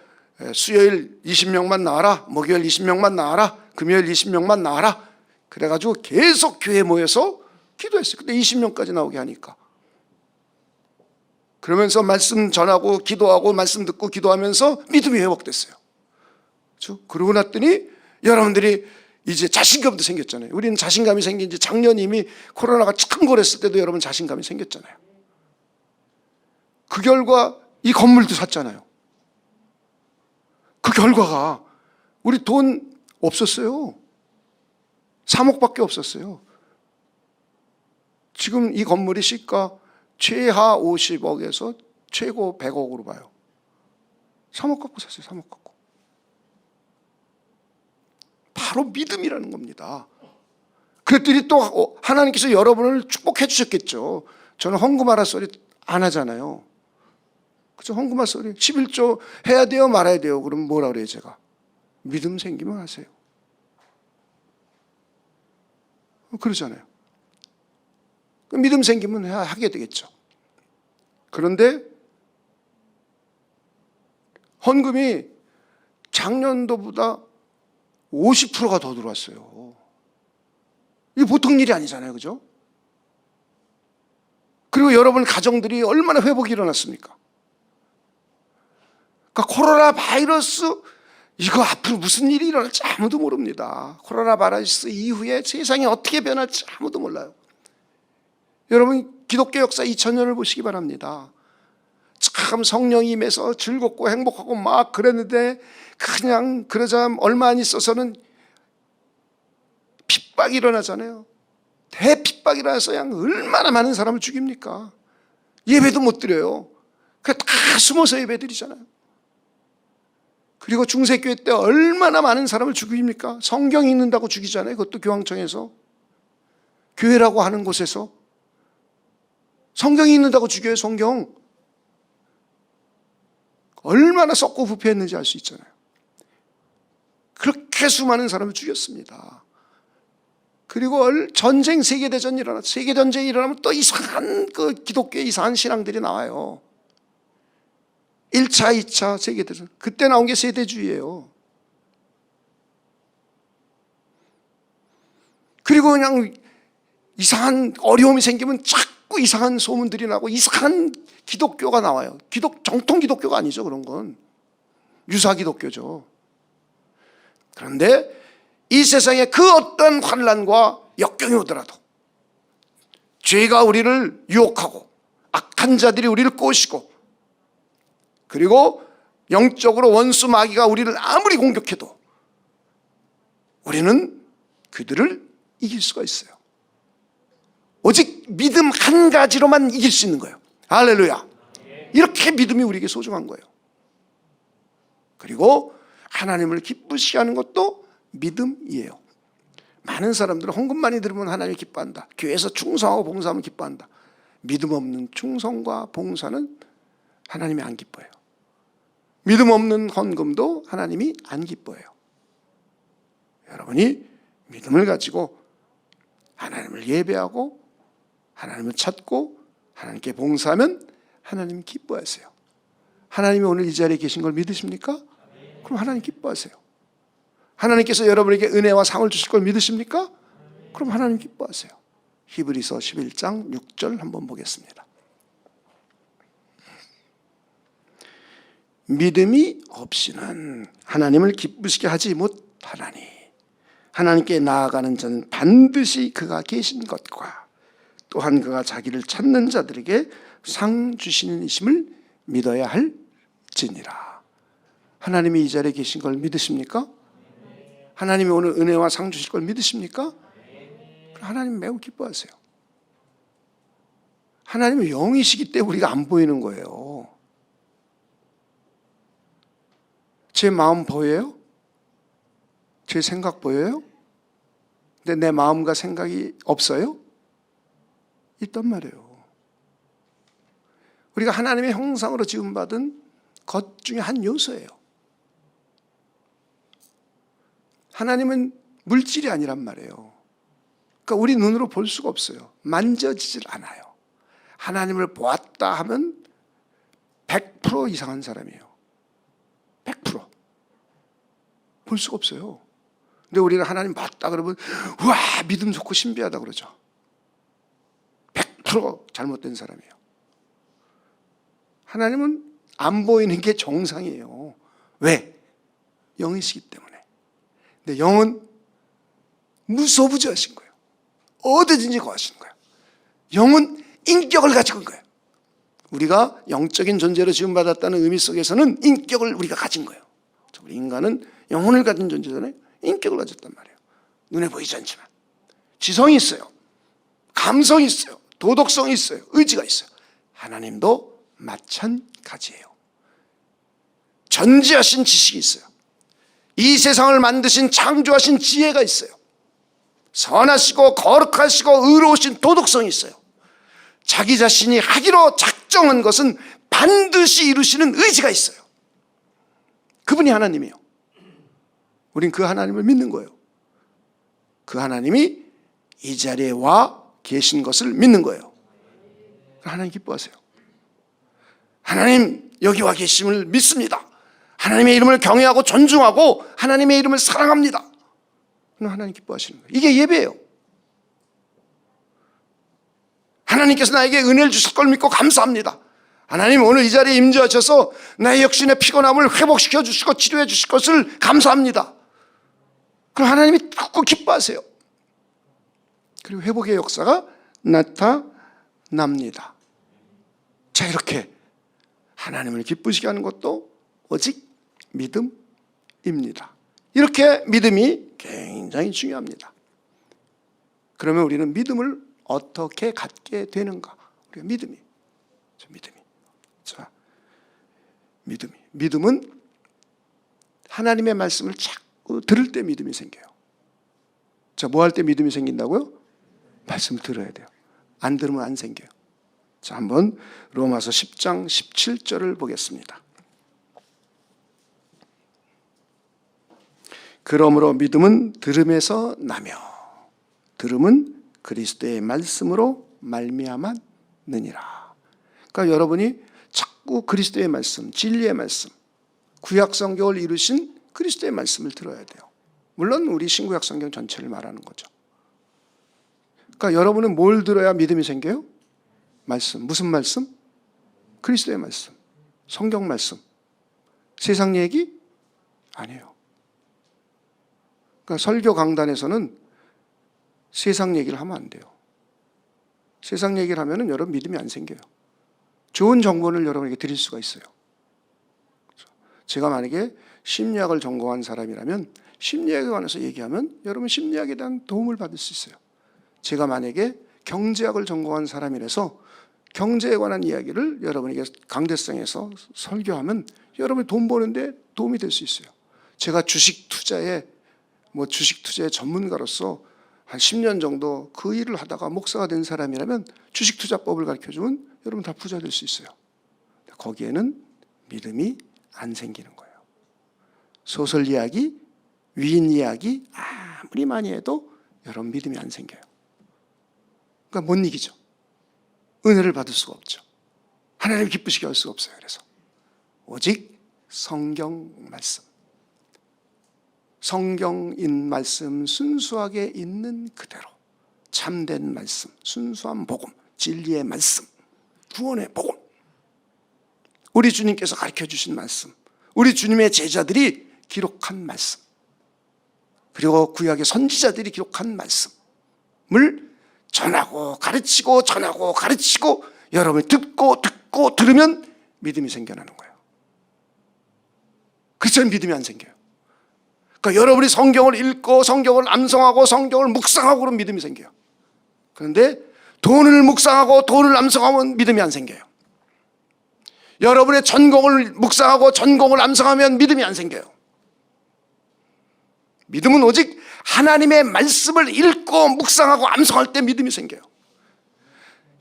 수요일 20명만 나와라, 목요일 20명만 나와라, 금요일 20명만 나와라. 그래가지고 계속 교회에 모여서 기도했어요. 근데 20명까지 나오게 하니까. 그러면서 말씀 전하고 기도하고 말씀 듣고 기도하면서 믿음이 회복됐어요. 그렇죠? 그러고 났더니 여러분들이 이제 자신감도 생겼잖아요. 우리는 자신감이 생긴 지 작년 이미 코로나가 창궐했을 때도 여러분 자신감이 생겼잖아요. 그 결과 이 건물도 샀잖아요. 그 결과가 우리 돈 없었어요. 3억밖에 없었어요. 지금 이 건물이 시가 최하 50억에서 최고 100억으로 봐요. 3억 갖고 샀어요. 3억 갖고. 바로 믿음이라는 겁니다. 그랬더니 또 하나님께서 여러분을 축복해 주셨겠죠. 저는 헌금하라 소리 안 하잖아요. 그죠? 헌금할 소리 11조 해야 돼요 말아야 돼요? 그럼 뭐라 그래요 제가? 믿음 생기면 하세요. 그러잖아요. 믿음 생기면 하게 되겠죠. 그런데 헌금이 작년도보다 50%가 더 들어왔어요. 이게 보통 일이 아니잖아요. 그죠? 그리고 여러분 가정들이 얼마나 회복이 일어났습니까? 그러니까 코로나 바이러스 이거 앞으로 무슨 일이 일어날지 아무도 모릅니다. 코로나 바이러스 이후에 세상이 어떻게 변할지 아무도 몰라요. 여러분 기독교 역사 2000년을 보시기 바랍니다. 참 성령이 임해서 즐겁고 행복하고 막 그랬는데 그냥 그러자 얼마 안 있어서는 핍박이 일어나잖아요. 대핍박이 일어나서 그냥 얼마나 많은 사람을 죽입니까? 예배도 못 드려요. 그냥 다 숨어서 예배 드리잖아요. 그리고 중세교회 때 얼마나 많은 사람을 죽입니까? 성경 읽는다고 죽이잖아요. 그것도 교황청에서. 교회라고 하는 곳에서 성경 읽는다고 죽여요. 성경. 얼마나 썩고 부패했는지 알 수 있잖아요. 그렇게 수많은 사람을 죽였습니다. 그리고 전쟁, 세계대전이 일어났죠. 세계전쟁이 일어나면 또 이상한 그 기독교의 이상한 신앙들이 나와요. 1차, 2차 세계대전. 그때 나온 게 세대주의예요. 그리고 그냥 이상한 어려움이 생기면 자꾸 이상한 소문들이 나고 이상한 기독교가 나와요. 정통 기독교가 아니죠. 그런 건 유사 기독교죠. 그런데 이 세상에 그 어떤 환난과 역경이 오더라도 죄가 우리를 유혹하고 악한 자들이 우리를 꼬시고 그리고 영적으로 원수 마귀가 우리를 아무리 공격해도 우리는 그들을 이길 수가 있어요. 오직 믿음 한 가지로만 이길 수 있는 거예요. 할렐루야. 이렇게 믿음이 우리에게 소중한 거예요. 그리고 하나님을 기쁘시게 하는 것도 믿음이에요. 많은 사람들은 헌금 많이 들으면 하나님을 기뻐한다. 교회에서 충성하고 봉사하면 기뻐한다. 믿음 없는 충성과 봉사는 하나님이 안 기뻐해요. 믿음 없는 헌금도 하나님이 안 기뻐해요. 여러분이 믿음을 가지고 하나님을 예배하고 하나님을 찾고 하나님께 봉사하면 하나님 기뻐하세요. 하나님이 오늘 이 자리에 계신 걸 믿으십니까? 그럼 하나님 기뻐하세요. 하나님께서 여러분에게 은혜와 상을 주실 걸 믿으십니까? 그럼 하나님 기뻐하세요. 히브리서 11장 6절 한번 보겠습니다. 믿음이 없이는 하나님을 기쁘시게 하지 못하나니 하나님께 나아가는 자는 반드시 그가 계신 것과 또한 그가 자기를 찾는 자들에게 상 주시는 이심을 믿어야 할지니라. 하나님이 이 자리에 계신 걸 믿으십니까? 하나님이 오늘 은혜와 상 주실 걸 믿으십니까? 하나님 매우 기뻐하세요. 하나님은 영이시기 때문에 우리가 안 보이는 거예요. 제 마음 보여요? 제 생각 보여요? 근데 내 마음과 생각이 없어요? 있단 말이에요. 우리가 하나님의 형상으로 지음받은 것 중에 한 요소예요. 하나님은 물질이 아니란 말이에요. 그러니까 우리 눈으로 볼 수가 없어요. 만져지질 않아요. 하나님을 보았다 하면 100% 이상한 사람이에요. 100%. 볼 수가 없어요. 근데 우리는 하나님 봤다 그러면 우와 믿음 좋고 신비하다 그러죠. 100% 잘못된 사람이에요. 하나님은 안 보이는 게 정상이에요. 왜? 영이시기 때문에. 근데 영은 무소부지하신 거예요. 어디든지 거하시는 거예요. 영은 인격을 가지고 있는 거예요. 우리가 영적인 존재로 지음받았다는 의미 속에서는 인격을 우리가 가진 거예요. 우리 인간은 영혼을 가진 존재잖아요. 인격을 가졌단 말이에요. 눈에 보이지 않지만 지성이 있어요. 감성이 있어요. 도덕성이 있어요. 의지가 있어요. 하나님도 마찬가지예요. 전지하신 지식이 있어요. 이 세상을 만드신 창조하신 지혜가 있어요. 선하시고 거룩하시고 의로우신 도덕성이 있어요. 자기 자신이 하기로 작정한 것은 반드시 이루시는 의지가 있어요. 그분이 하나님이에요. 우린 그 하나님을 믿는 거예요. 그 하나님이 이 자리에 와 계신 것을 믿는 거예요. 하나님 기뻐하세요. 하나님 여기 와 계심을 믿습니다. 하나님의 이름을 경외하고 존중하고 하나님의 이름을 사랑합니다. 하나님 기뻐하시는 거예요. 이게 예배예요. 하나님께서 나에게 은혜를 주실 걸 믿고 감사합니다. 하나님 오늘 이 자리에 임재하셔서 나의 역신의 피곤함을 회복시켜 주시고 치료해 주실 것을 감사합니다. 그럼 하나님이 듣고 기뻐하세요. 그리고 회복의 역사가 나타납니다. 자, 이렇게 하나님을 기쁘시게 하는 것도 오직 믿음입니다. 이렇게 믿음이 굉장히 중요합니다. 그러면 우리는 믿음을 어떻게 갖게 되는가? 우리가 믿음이. 자, 믿음은 하나님의 말씀을 자꾸 들을 때 믿음이 생겨요. 자, 뭐 할 때 믿음이 생긴다고요? 말씀을 들어야 돼요. 안 들으면 안 생겨요. 자, 한번 로마서 10장 17절을 보겠습니다. 그러므로 믿음은 들음에서 나며 들음은 그리스도의 말씀으로 말미암았느니라. 그러니까 여러분이 자꾸 그리스도의 말씀, 진리의 말씀, 구약 성경을 이루신 그리스도의 말씀을 들어야 돼요. 물론 우리 신구약 성경 전체를 말하는 거죠. 그러니까 여러분은 뭘 들어야 믿음이 생겨요? 말씀. 무슨 말씀? 그리스도의 말씀, 성경 말씀. 세상 얘기? 아니에요. 그러니까 설교 강단에서는 세상 얘기를 하면 안 돼요. 세상 얘기를 하면 여러분 믿음이 안 생겨요. 좋은 정보를 여러분에게 드릴 수가 있어요. 제가 만약에 심리학을 전공한 사람이라면 심리학에 관해서 얘기하면 여러분 심리학에 대한 도움을 받을 수 있어요. 제가 만약에 경제학을 전공한 사람이라서 경제에 관한 이야기를 여러분에게 강대성에서 설교하면 여러분이 돈 버는데 도움이 될 수 있어요. 제가 주식 투자의 전문가로서 한 10년 정도 그 일을 하다가 목사가 된 사람이라면 주식 투자법을 가르쳐주면 여러분 다 부자 될 수 있어요. 거기에는 믿음이 안 생기는 거예요. 소설 이야기, 위인 이야기 아무리 많이 해도 여러분 믿음이 안 생겨요. 그러니까 못 이기죠. 은혜를 받을 수가 없죠. 하나님을 기쁘시게 할 수가 없어요. 그래서 오직 성경 말씀, 성경인 말씀 순수하게 있는 그대로 참된 말씀, 순수한 복음, 진리의 말씀, 구원의 복음, 우리 주님께서 가르쳐 주신 말씀, 우리 주님의 제자들이 기록한 말씀, 그리고 구약의 선지자들이 기록한 말씀을 전하고 가르치고 여러분이 듣고 들으면 믿음이 생겨나는 거예요. 그래서 믿음이 안 생겨요. 그러니까 여러분이 성경을 읽고 성경을 암송하고 성경을 묵상하고 그러면 믿음이 생겨요. 그런데 돈을 묵상하고 돈을 암송하면 믿음이 안 생겨요. 여러분의 전공을 묵상하고 전공을 암송하면 믿음이 안 생겨요. 믿음은 오직 하나님의 말씀을 읽고 묵상하고 암송할 때 믿음이 생겨요.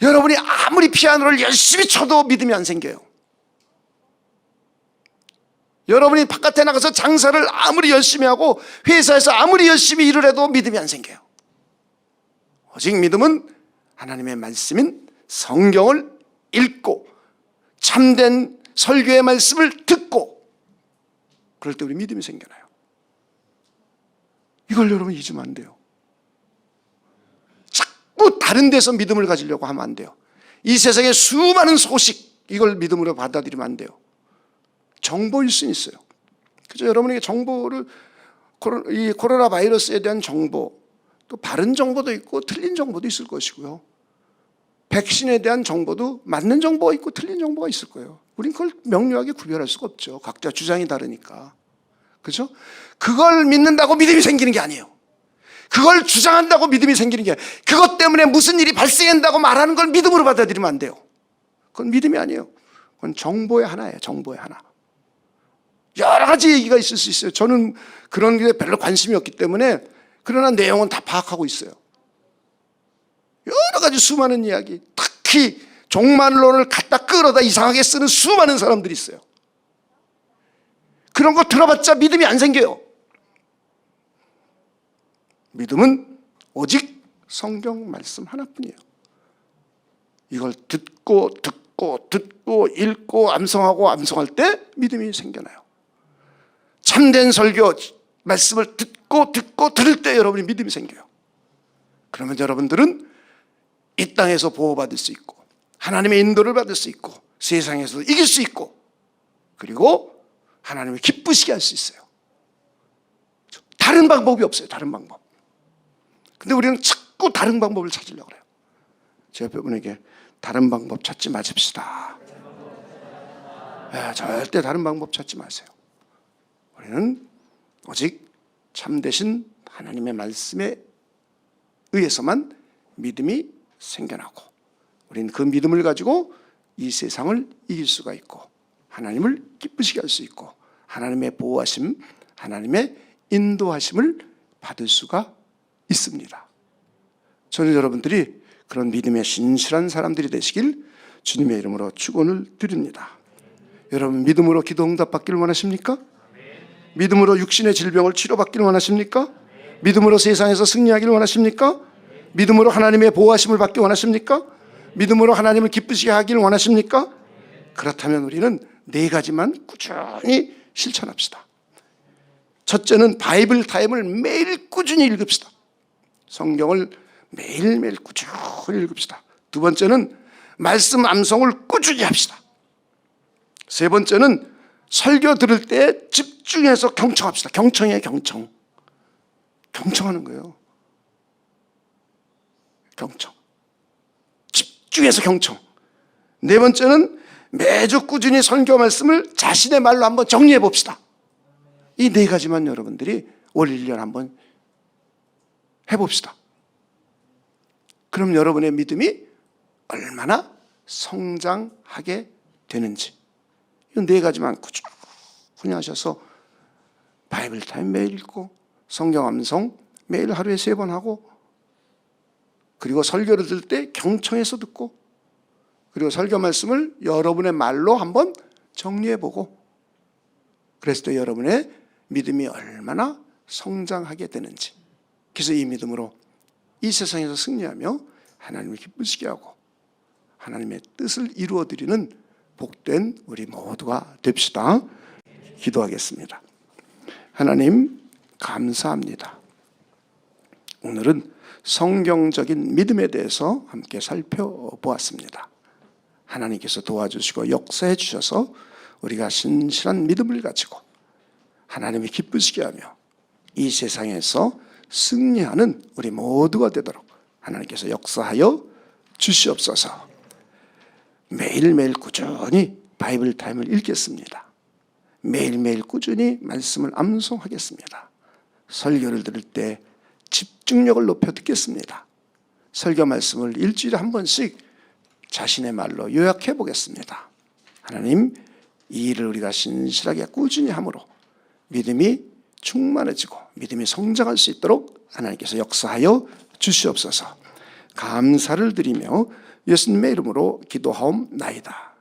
여러분이 아무리 피아노를 열심히 쳐도 믿음이 안 생겨요. 여러분이 바깥에 나가서 장사를 아무리 열심히 하고 회사에서 아무리 열심히 일을 해도 믿음이 안 생겨요. 오직 믿음은 하나님의 말씀인 성경을 읽고 참된 설교의 말씀을 듣고 그럴 때 우리 믿음이 생겨나요. 이걸 여러분 잊으면 안 돼요. 자꾸 다른 데서 믿음을 가지려고 하면 안 돼요. 이 세상의 수많은 소식, 이걸 믿음으로 받아들이면 안 돼요. 정보일 수 있어요. 그죠? 여러분에게 정보를, 이 코로나 바이러스에 대한 정보, 또 바른 정보도 있고 틀린 정보도 있을 것이고요. 백신에 대한 정보도 맞는 정보가 있고 틀린 정보가 있을 거예요. 우린 그걸 명료하게 구별할 수가 없죠. 각자 주장이 다르니까. 그죠? 그걸 믿는다고 믿음이 생기는 게 아니에요. 그걸 주장한다고 믿음이 생기는 게 아니에요. 그것 때문에 무슨 일이 발생한다고 말하는 걸 믿음으로 받아들이면 안 돼요. 그건 믿음이 아니에요. 그건 정보의 하나예요. 정보의 하나. 여러 가지 얘기가 있을 수 있어요. 저는 그런 게 별로 관심이 없기 때문에 그러나 내용은 다 파악하고 있어요. 여러 가지 수많은 이야기, 특히 종말론을 갖다 끌어다 이상하게 쓰는 수많은 사람들이 있어요. 그런 거 들어봤자 믿음이 안 생겨요. 믿음은 오직 성경 말씀 하나뿐이에요. 이걸 듣고 읽고 암송할 때 믿음이 생겨나요. 참된 설교 말씀을 듣고 들을 때 여러분이 믿음이 생겨요. 그러면 여러분들은 이 땅에서 보호받을 수 있고 하나님의 인도를 받을 수 있고 세상에서도 이길 수 있고 그리고 하나님을 기쁘시게 할 수 있어요. 다른 방법이 없어요. 다른 방법. 근데 우리는 자꾸 다른 방법을 찾으려고 그래요. 제 옆에 분에게 다른 방법 찾지 마십시다. 절대 다른 방법 찾지 마세요. 우리는 오직 참되신 하나님의 말씀에 의해서만 믿음이 생겨나고 우리는 그 믿음을 가지고 이 세상을 이길 수가 있고 하나님을 기쁘시게 할 수 있고 하나님의 보호하심, 하나님의 인도하심을 받을 수가 있습니다. 저는 여러분들이 그런 믿음의 신실한 사람들이 되시길 주님의 이름으로 축원을 드립니다. 여러분 믿음으로 기도 응답 받기를 원하십니까? 믿음으로 육신의 질병을 치료받기를 원하십니까? 믿음으로 세상에서 승리하기를 원하십니까? 믿음으로 하나님의 보호하심을 받기 원하십니까? 믿음으로 하나님을 기쁘시게 하기를 원하십니까? 그렇다면 우리는 네 가지만 꾸준히 실천합시다. 첫째는 바이블 타임을 매일 꾸준히 읽읍시다. 성경을 매일매일 꾸준히 읽읍시다. 두 번째는 말씀 암송을 꾸준히 합시다. 세 번째는 설교 들을 때 집중해서 경청합시다. 경청이에요, 경청. 경청하는 거예요. 경청. 집중해서 경청. 네 번째는 매주 꾸준히 설교 말씀을 자신의 말로 한번 정리해 봅시다. 이 네 가지만 여러분들이 올 1년 한번 해봅시다. 그럼 여러분의 믿음이 얼마나 성장하게 되는지 이 네 가지만 꾸준히 하셔서 바이블 타임 매일 읽고 성경 암송 매일 하루에 3번 하고 그리고 설교를 들을 때 경청해서 듣고 그리고 설교 말씀을 여러분의 말로 한번 정리해보고 그랬을 때 여러분의 믿음이 얼마나 성장하게 되는지 그래서 이 믿음으로 이 세상에서 승리하며 하나님을 기쁘시게 하고 하나님의 뜻을 이루어드리는 복된 우리 모두가 됩시다. 기도하겠습니다. 하나님 감사합니다. 오늘은 성경적인 믿음에 대해서 함께 살펴보았습니다. 하나님께서 도와주시고 역사해 주셔서 우리가 신실한 믿음을 가지고 하나님이 기쁘시게 하며 이 세상에서 승리하는 우리 모두가 되도록 하나님께서 역사하여 주시옵소서. 매일매일 꾸준히 바이블 타임을 읽겠습니다. 매일매일 꾸준히 말씀을 암송하겠습니다. 설교를 들을 때 집중력을 높여 듣겠습니다. 설교 말씀을 일주일에 한 번씩 자신의 말로 요약해 보겠습니다. 하나님, 이 일을 우리가 신실하게 꾸준히 함으로 믿음이 충만해지고 믿음이 성장할 수 있도록 하나님께서 역사하여 주시옵소서. 감사를 드리며 예수님의 이름으로 기도하옵나이다.